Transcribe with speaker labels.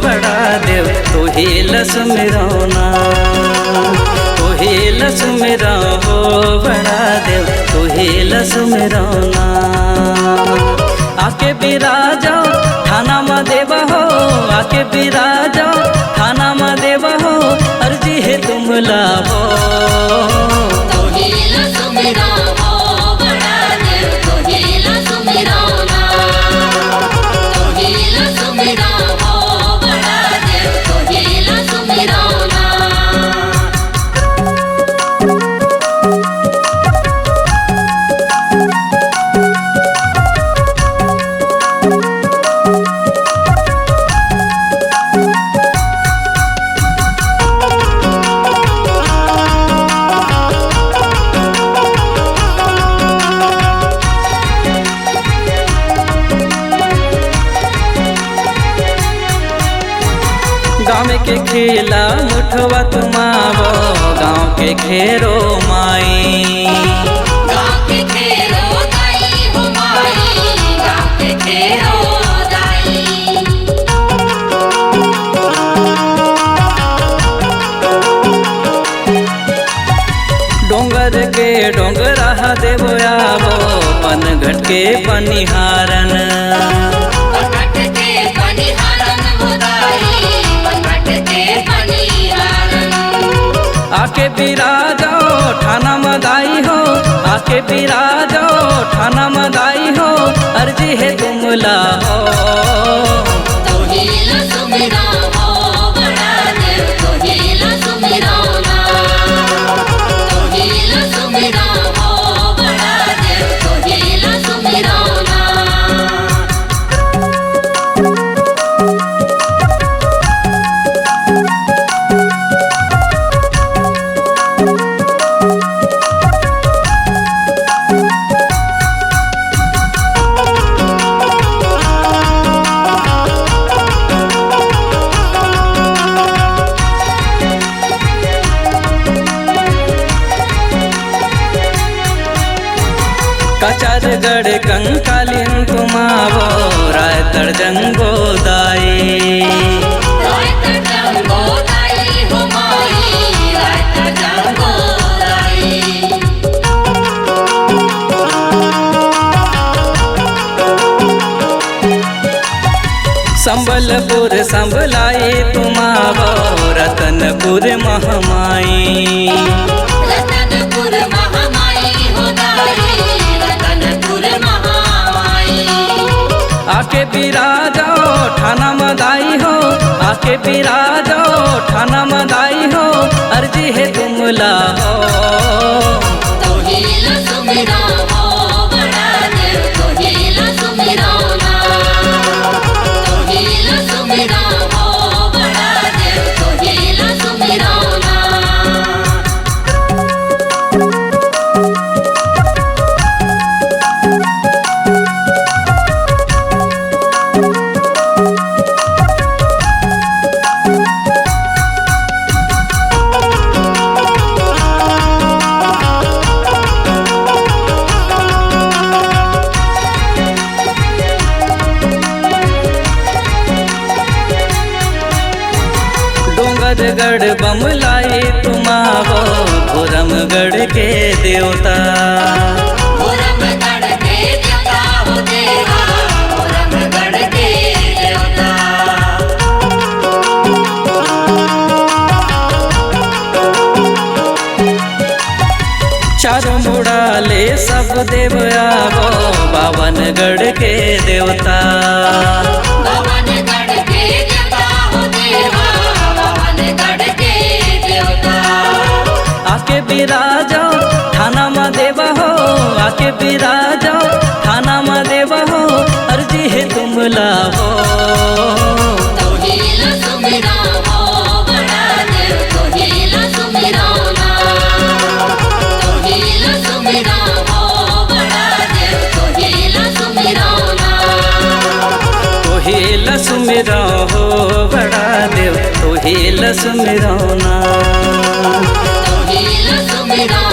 Speaker 1: बड़ा देव तू ही लसुमिरौना, तू ही लसुमिरौ हो बड़ा देव तू ही लसुमिरौना। आके बिराजो थाना में देवा हो, आके बिराजो थाना में देवा हो, अर्जी है तुम लाभो।
Speaker 2: तू ही लसुमिरौ हो बड़ा देव तू ही लसुमिरौना, तू ही लसुमिरौ हो बड़ा देव तू ही लसुमिरौना।
Speaker 1: गाँव के खेला मुठवा तुमावो, गाँव के खेरो माई,
Speaker 2: गाँव के खेरो दाई हो माई, गाँव के खेरो दाई।
Speaker 1: डोंगर के डोंगरा देवो आवो, पनघट के पनिहारन,
Speaker 2: पनघट के पनिहारन हो दाई, पनघट के पनिहारन।
Speaker 1: आके बिराजो ठाना मदाई हो, आके बिराजो ठाना मदाई हो, अर्जी है तुम लाहो।
Speaker 2: तू ही लसुमिरौ हो बड़ा देव तू ही लसुमिरौना, तू ही लसुमिरौ हो बड़ा देव तू ही लसुमिरौना।
Speaker 1: कचरगढ़ कंकालिन तुमावो, रायतड़ जंगो दाई,
Speaker 2: रायतड़ जंगो दाई हो माई, रायतड़ जंगो दाई।
Speaker 1: संबलपुर संभलाई तुमावो, रतनपुर महामाई,
Speaker 2: रतनपुर महामाई हो दाई, रतनपुर महामाई।
Speaker 1: आके बिराजो ठाना मदाई हो, आके बिराजो ठाना मदाई हो, अर्जी है तुम लाहो।
Speaker 2: तू ही लसुमिरौ हो बड़ा देव तू ही लसुमिरौना, तू ही लसुमिरौ हो बड़ा देव तू ही लसुमिरौना।
Speaker 1: डोंगरगढ़ बमलाई तुमावो, भोरमगढ़ के देवता,
Speaker 2: भोरमगढ़ के देवता हो देवा, भोरमगढ़ के देवता।
Speaker 1: चारों मुड़ाले सब देव आवो, बावनगढ़ के देवता,
Speaker 2: बावनगढ़ के देवता हो देवा, बावनगढ़ के देवता।
Speaker 1: आके बिराजो थाना में देवा हो, आके बिराजो थाना में देवा हो, अर्जी है तुम लाभो।
Speaker 2: तू ही लसुमिरौ हो बड़ा देव तू ही लसुमिरौना, तू ही लसुमिरौ हो बड़ा देव तू ही लसुमिरौना।
Speaker 1: तू ही लसुमिरौ हो बड़ा देव तू ही लसुमिरौना,
Speaker 2: तू ही लसुमिरौ